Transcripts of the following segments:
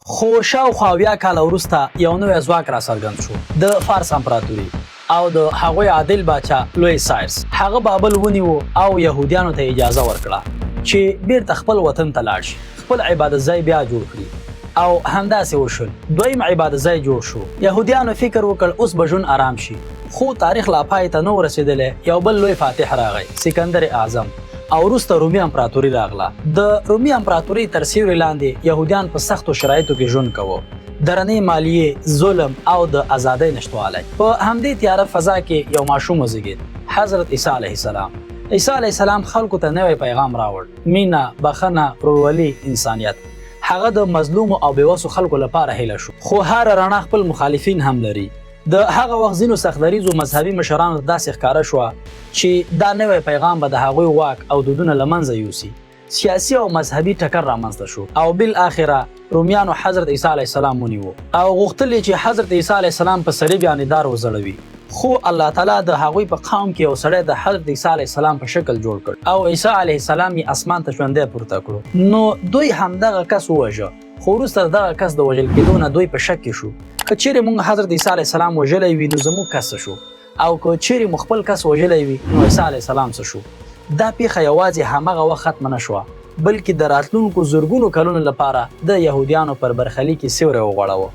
خو شاوخوا 70 کاله وروسته یو نوی ځواک راڅرګند شو، د فارس امپراتوري او د هغوی عادل باچا لوی سایرس. هغه بابل ونیو او یهودیانو ته اجازه ورکړه چې بیرته خپل وطن ته لاړ شي، خپل عبادت ځای بیا جوړ کړي او همداسې وشول. دویم عبادت ځای جوړ شو. یهودیانو فکر وکړ اوس به ژوند آرام شي، خو تاریخ لا پای ته نه ورسېدلی. یو بل لوی فاتح راغی، سکندر اعظم، او وروسته رومي امپراتوري راغله. د رومي امپراتوري تر سیوري لاندې یهودیان په سختو شرایطو کې ژوند کوه، درنې مالیې، ظلم او د ازادۍ نشتوالی. په همدې تیاره فضا کې یو ماشوم وزېږېد، حضرت عیسی علیه السلام. عیسی علیه السلام خلکو ته نوی پیغام راوړ، مینه، بخښنه، ورورولي، انسانیت. هغه د مظلومو او بېوسو خلکو لپاره هیله شو. خو هر رڼا خپل مخالفین هم لري. د هغه وخت ځینو سختدریځو مذهبي مشرانو داسې ښکاره شوه چې دا نوی پیغام به د هغوی واک او دودونه له منځه یوسي. سیاسي او مذهبي ټکر رامنځته شو او بالاخره رومیانو حضرت عیسی علیه السلام ونیو او غوښتل یې چې حضرت عیسی علیه السلام په صلیب یعنې دار وځړوي. خو الله تعالی د هغوی په قوم کې یو سړی د حضرت عیسی علیه السلام په شکل جوړ کړ او عیسی علیه السلام یې اسمان ته ژوندی پورته کړو. نو دوی همدغه کس ووژه، خو وروسته دغه کس د وژل کېدو نه دوی په شک کې شو. که چیرې موږ حضرت عیسی علیه السلام وژلی وي نو زموږ کس څه شو، او که چیرې مو خپل کس وژلی وي نو عیسی علیه السلام څه شو. دا پیښه یوازې همغه وخت ختمه نه شوه، بلکې د راتلونکو زرګونو کلونو لپاره د یهودیانو پر برخلیک سیوری وغوړاوه.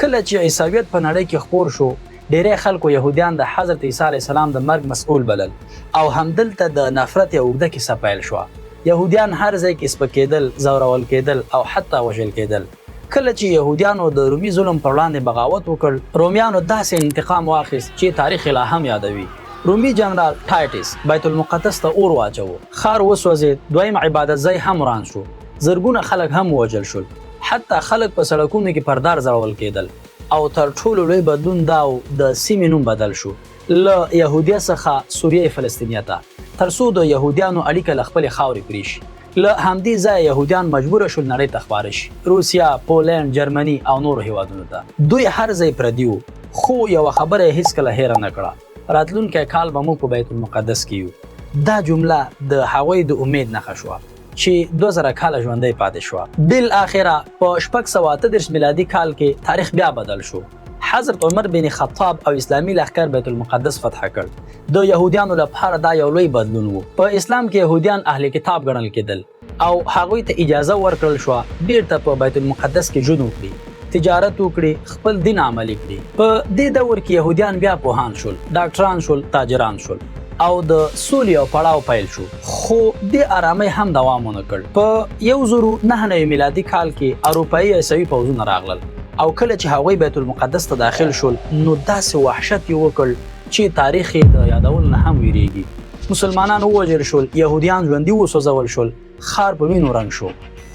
کله چې عیسویت په نړۍ کې خپور شو، ډیری خلکو یهودیان د حضرت عیسی علیه السلام د مرګ مسؤل بلل او همدلته د نفرت یوه اوږده کیسه پیل شوه. یهودیان هر ځای کې سپکېدل، ځورول کېدل او حتی وژل کېدل. کله چې یهودیانو د رومي ظلم پر وړاندې بغاوت وکړ، رومیانو داسې انتقام واخیست چې تاریخ لا هم یادوي. رومي جنرال ټایټس بیت المقدس ته اور واچوه، ښار وسوځېد، دویم عبادت ځای هم وران شو، زرګونه خلک هم ووژل شول، حتی خلک په سړکونو کې پر دار ځړول کېدل. او تر ټولو لوی بدلون دا و د سیمې نوم بدل شو له یهودیه څخه سوریه فلسطینیه ته، تر څو د یهودیانو اړیکه له خپلې خاورې پرې شي. له همدې ځایه یهودیان مجبوره شول نړۍ ته خپاره شي، روسیه، پولنډ، جرمني او نورو هیوادونو ته. دوی هر ځای پردي وو، خو یوه خبره یې هیڅکله هیره نه کړه، راتلونکی کال به موږ په بیت المقدس کې یو. دا جمله د هغوی د امید نښه شوه چې 2000 کاله ژوندی پاتې شوه. بالاخره په 638 میلادي کال کې تاریخ بیا بدل شو. حضرت عمر بن خطاب او اسلامي لښکر بیت المقدس فتح کړ. د یهودیانو لپاره دا یو لوی بدلون و. په اسلام کې یهودیان اهل کتاب ګڼل کېدل او هغوی ته اجازه ورکړل شوه بیرته په بیت المقدس کې ژوند وکړي، تجارت وکړي، خپل دین عملي کړي. په دې دور کې یهودیان بیا پوهان شول، ډاکټران شول، تاجران شول او د سولې او پړاو پیل شو. خو د آرامۍ هم دوام ونه کړ. په 1999 میلادي کال کې اروپایي عیسوي پوځونه راغلل او کله چې هغوی بیت المقدس ته داخل شول نو داسې وحشت یې وکړ چې تاریخ یې د یادولو نه هم ویریږي. مسلمانان ووژل شل، یهودیان ژوندي وسوځول شول، ښار په وینو رنګ شو.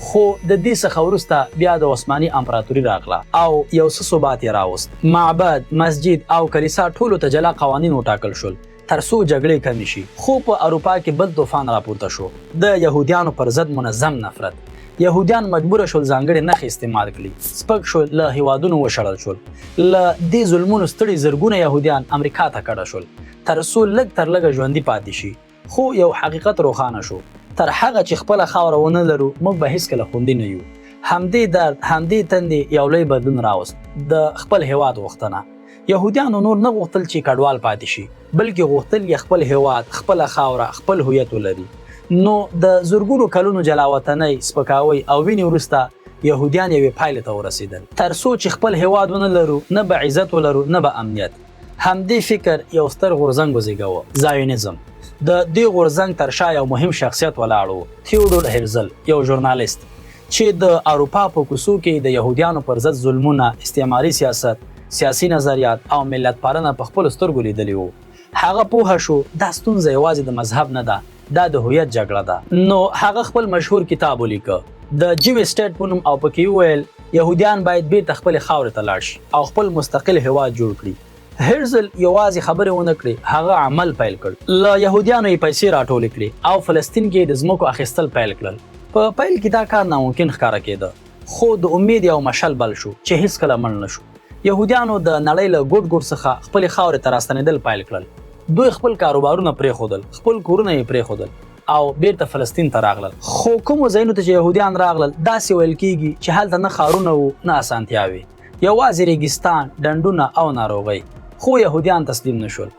خو د دې څخه وروسته بیا د عثماني امپراتوري راغله او یو څه ثبات یې راوست. معبد، مسجد او کلیسا ټولو ته جلا قوانین وټاکل شول تر څو جګړې کمې شي. خو په اروپا کې بل طوفان راپورته شو، د یهودیانو پر ضد منظم نفرت. یهودیان مجبور شول ځانګړي نښې استعمال کړي، سپک شول، له هیوادونو وشړل شول. له دې ظلمونو ستړي زرګونه یهودیان امریکا ته کډه شول تر څو لږ تر لږه ژوندي پاتې شي. خو یو حقیقت روښانه شو، تر هغه چې خپله خاوره ونه لرو موږ به هیڅکله خوندي نه یو. همدې درد، همدې تندې یو لوی بدلون راوست، د خپل هیواد غوښتنه. یهودیانو نور نه غوښتل چې کډوال پاتې شي، بلکې غوښتل یې خپل هیواد، خپله خاوره، خپل هویت ولري. نو د زرګونو کلونو جلاوطنۍ، سپکاوي او وینې وروسته یهودیان یوې پایلې ته ورسېدل. تر څو چې خپل هیواد ونه لرو، نه به عزت ولرو، نه به امنیت. همدې فکر یو ستر غورځنګ وزېږوه، زایونیزم. د دې غورځنګ تر شا یو مهم شخصیت ولاړ و، تیودور هرزل، یو ژورنالیست چې د اروپا په کوڅو کې د یهودیانو پر ضد ظلمونه، استعماري سیاست، سیاسي نظریات او ملت پالنه په خپلو سترګو لیدلي وو. هغه پوه شو دا ستونزه یوازې د مذهب نه ده، دا د هویت جګړه ده. نو هغه خپل مشهور کتاب ولیکه د جیوی سټیټ په نوم او پکې وویل یهودیان باید بیرته خپلې خاورې ته لاړ شي او خپل مستقل هیواد جوړ کړي. هرزل یوازې خبرې ونه کړې، هغه عمل پیل کړ. له یهودیانو یې پیسې راټولې کړې او فلسطین کې د ځمکو اخیستل پیل کړل. په پیل کې دا کار ناممکن ښکاره کېده، خو د امید یو مشعل بل شو چې هیڅکله مړ نه شو. یهودیانو د نړۍ له ګوټ ګوټ څخه خپلې خاورې ته راستنېدل پیل کړل. دوی خپل کاروبارونه پرېښودل، خپل کورونه یې پرېښودل او بیرته فلسطین ته راغلل. خو کومو ځایونو ته چې یهودیان راغلل داسې ویل کیږي چې هلته نه ښارونه وو نه اسانتیاوې، یوازې ریګستان، ډنډونه او ناروغۍ. خو یهودیان تسلیم نشول.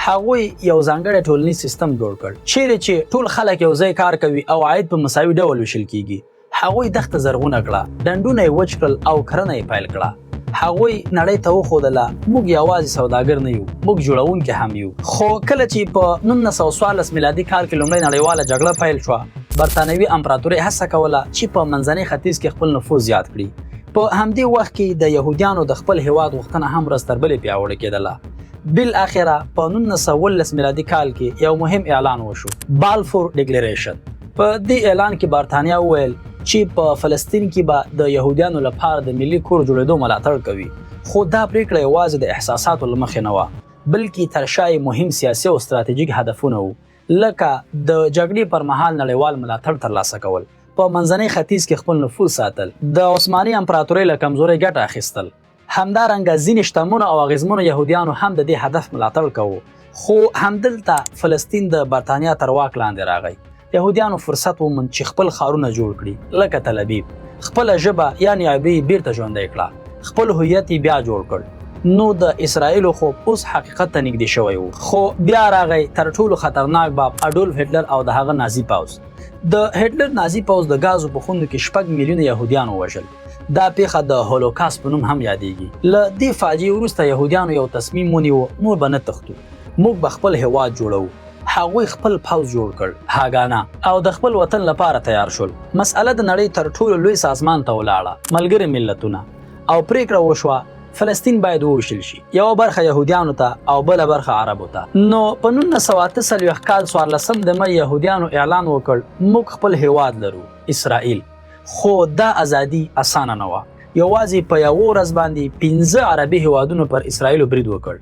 هغوی یو ځانګړی ټولنیز سیستم جوړ کړ چیرې چې ټول خلک یو ځای کار کوي او عاید په مساوي ډول ویشل کیږي. هغوی دښته زرغونه کړه، ډنډونه یې وچ کړل او کرنه یې پیل کړه. هغوی نړۍ ته وښودله موږ یوازې سوداګر نه یو، موږ جوړونکي هم یو. خو کله چې په 1914 میلادي کال کې لومړۍ نړیواله جګړه پیل شوه، برتانوي امپراتورۍ هڅه کوله چې په منځني ختیځ کې خپل نفوذ زیات کړي. په همدې وخت کې د یهودیانو د خپل هیواد غوښتنه هم ورځ تر بلې پیاوړې کېدله. بالاخره په 1919 میلادي کال کې یو مهم اعلان وشو، بالفور ډیکلیریشن. په دې اعلان کې برتانیا وویل چې په فلسطین کې به د یهودیانو لپاره د ملي کور جوړېدو ملاتړ کوي. خو دا پریکړه یوازې د احساساتو له مخې نه وه، بلکې تر شا یې مهم سیاسي او ستراتیژیک هدفونه وو، لکه د جګړې پر مهال نړیوال ملاتړ ترلاسه کول، په منځني ختیځ کې خپل نفوذ ساتل، د عثماني امپراتورۍ له کمزورۍ ګټه اخیستل. همدارنګه ځینې شتمنو او اغېزمنو یهودیانو هم د دې هدف ملاتړ کوو. خو همدلته فلسطین د برتانیا تر واک لاندې راغی. یهودیانو فرصت وموند چې خپل ښارونه جوړ کړي، لکه تل ابیب، خپله ژبه یعنې عربي بیرته ژوندی کړه، خپل هویت یې بیا جوړ کړ. نو د اسرائیلو خوب اوس حقیقت ته نږدې شوی و. خو بیا راغی تر ټولو خطرناک باب، اډولف هټلر او د هغه نازي پوځ. د هټلر نازي پوځ د غازو په خوندو کې 6 میلیونه یهودیان ووژل. دا پیښه د هولوکاست په نوم هم یادېږي. له دې فاجعې وروسته یهودیانو یو تصمیم ونیو، نور به نه تښتو، موږ به خپل هیواد جوړو. هغوی خپل پوځ جوړ کړ، هاګانا، او د خپل وطن لپاره تیار شول. مسأله د نړۍ تر ټولو لوی سازمان ته ولاړه، ملګري ملتونه، او پریکړه وشوه فلسطین باید وویشل شي، یوه برخه یهودیانو ته او بله برخه عربو ته. نو په 1948 کال 14 د می یهودیانو اعلان وکړ موږ خپل هیواد لرو، اسرائیل. خو دا ازادي اسانه نه وه. یوازې په یوه ورځ باندې 15 عربي هیوادونو پر اسرائیلو برید وکړ،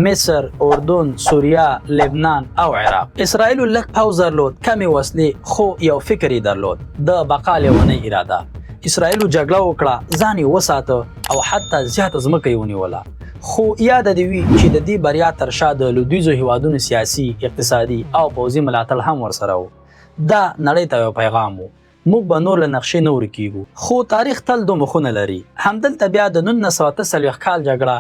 مصر، اردن، سوریه، لبنان او عراق. اسرائیلو لږ پوځ درلود، کمې وسلې، خو یو فکر یې درلود، د بقا لیونۍ اراده. اسرائیلو جګړه وکړه، ځان یې وساته او حتی زیاته ځمکه یې ونیوله. خو یاد دې وي چې د دې بریا تر شا د لویدیځو هیوادونو سیاسي، اقتصادي او پوځي ملاتړ هم ورسره و. دا نړۍ ته یو پیغام و، موږ به نور له نقشې نه ورکېږو. خو تاریخ تل دوه مخونه لري. همدلته بیا د 1948 کال جګړه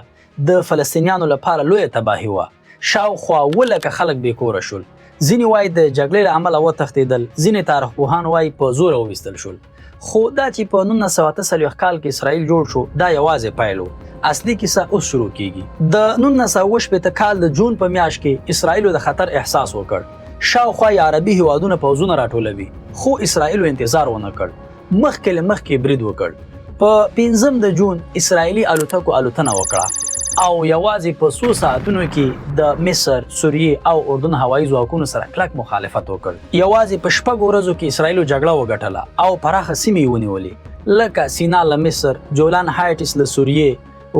د فلسطینیانو لپاره لویه تباهي وه. شاوخوا 7 لکه خلک بې کوره شول. ځینې وایي د جګړې له امله وتښتېدل، ځینې تاریخ پوهان وایي په زوره وویستل شول. خو دا چې په 1948 کال کې اسرائیل جوړ شو، دا یوازې پیل و. اصلي کیسه اوس شروع کیږي. د 1918 کال د جون په میاشت کې اسرائیلو د خطر احساس وکړ. شاوخوا عربي هیوادونه پوځونه راټولوي، خو اسرائیلو انتظار ونه کړ. مخکې له مخکې برید وکړ. په 5 د جون اسرائیلي الوتکو الوتنه وکړه او یوازې په 100 ساعتونو کې د مصر، سوریې او اردن هوایي ځواکونو سره کلک مخالفت وکړ. یوازې په 6 ورځو کې اسرائیلو جګړه وګټله او پراخه سیمې یې ونیولې، لکه سینا له مصر، جولان هایټس له سوریې،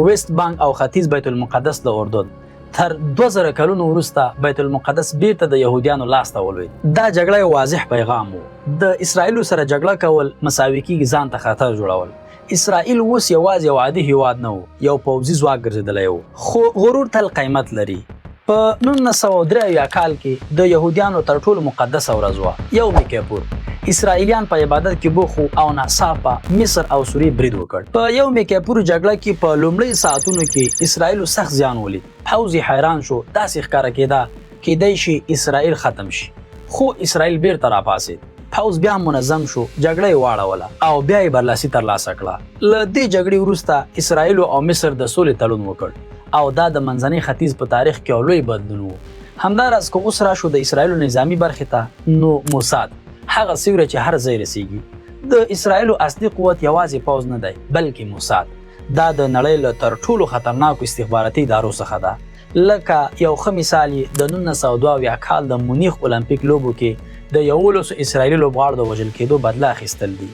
ویست بانک او ختیځ بیت المقدس له اردن. تر 2000 کلونو وروسته بیت المقدس بیرته د یهودیانو لاس ته ولوېد. دا جګړه یو واضح پیغام و، د اسرائیلو سره جګړه کول مساوي کېږي ځان ته خطر جوړول. اسرائیل اوس یوازې یو عادي هیواد نه و، یو پوځي ځواک ګرځېدلی و. خو غرور تل قیمت لري. په 1983 کال کې د یهودیانو تر ټولو مقدسه ورځ وه، یوم کیپور. اسرائیلیان په عبادت کې بوخ او ناڅاپه مصر او سوریې برید وکړ. په یوم کیپور جګړه کې په لومړۍ ساعتونو کې اسرائیلو سخت زیان ولید. پوځ یې حیران شو، داسې ښکاره کېده کیدای شي اسرائیل ختم شي. خو اسرائیل بیرته راپاڅېد. پوځ بیا منظم شو، جګړه یې واړوله او بیا یې برلاسي ترلاسه کړه. له دې جګړې وروسته اسرائیلو او مصر د سولې تړون وکړ او دا د منځني ختیځ په تاریخ کې یو لوی بدلون و. همداراز که اوس راشو د اسرائیلو نظامي برخې ته، نو موساد هغه سیوری چې هر ځای رسیږي. د اسرائیلو اصلي قوت یوازې پوځ نه دی، بلکې موساد. دا د نړۍ له تر ټولو خطرناکو استخباراتي ادارو څخه ده. لکه یو ښه مثال یې د 1972 کال د مونیخ اولمپیک لوبو کې د 11 اسرائیلي لوبغاړو د وژل کېدو بدله اخیستل دي.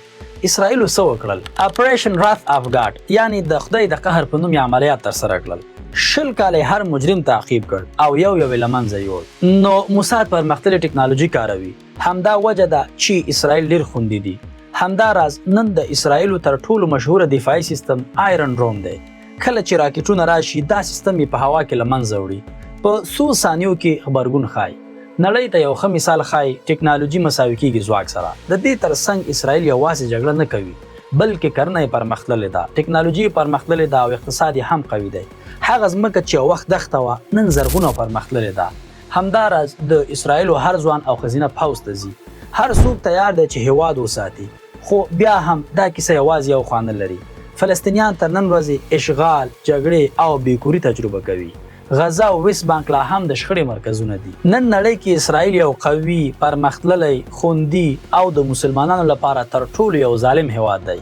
اسرائیلو څه وکړل؟ اپریشن راث اف ګاډ، یعنی د خدای د قهر په نوم عملیات ترسره کړل. 20 کاله هر مجرم تعقیب کړ او یو له منځه یوړ. نو موساد پرمختللې ټکنالوژي کاروي. همدا وجه ده چې اسرائیل ډېر خوندي دي. همداراز نن د اسرائیلو تر ټولو مشهوره دفاعي سیستم آیرن ډروم دی. کله چې راکټونه راشي، دا سیستم یې په هوا کې له منځه وړي. په 100 ثانیو کې غبرګون ښایي. نړۍ ته یو ښه مثال ښایي ټکنالوژي مساوي کېږي ځواک سره. د دې ترڅنګ اسرائیل یوازې جګړه نه کوي بلکې کرنه یې پرمختللې ده، ټکنالوژي یې پرمختللې ده او اقتصاد یې هم قوي دی. هغه ځمکه چې یو وخت دښته وه نن زرغونه او پرمختللې ده. همداراز د اسرائیلو هر ځوان او ښځینه پوځ ته ځي. هر څوک تیار دی چې هیواد وساتي، خو بیا هم دا کیسه یوازې یو خوا نه لري. فلسطینیان تر نن ورځې اشغال، جګړې او بېکوري تجربه کوي. غزه او ویست بانک لا هم د شخړې مرکزونه دي. نن نړۍ کې اسرائیل یو قوي، پرمختللی، خوندي او د مسلمانانو لپاره تر ټولو یو ظالم هیواد دی.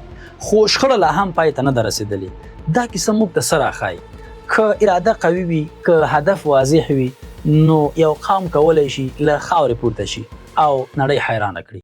خو شخړه لا هم پای ته نه ده رسېدلې. دا کیسه موږ ته څه راښایي؟ که اراده قوي وي، که هدف واضح وي، نو یو قوم کولی شي له خاورې پورته شي او نړۍ حیرانه کړي.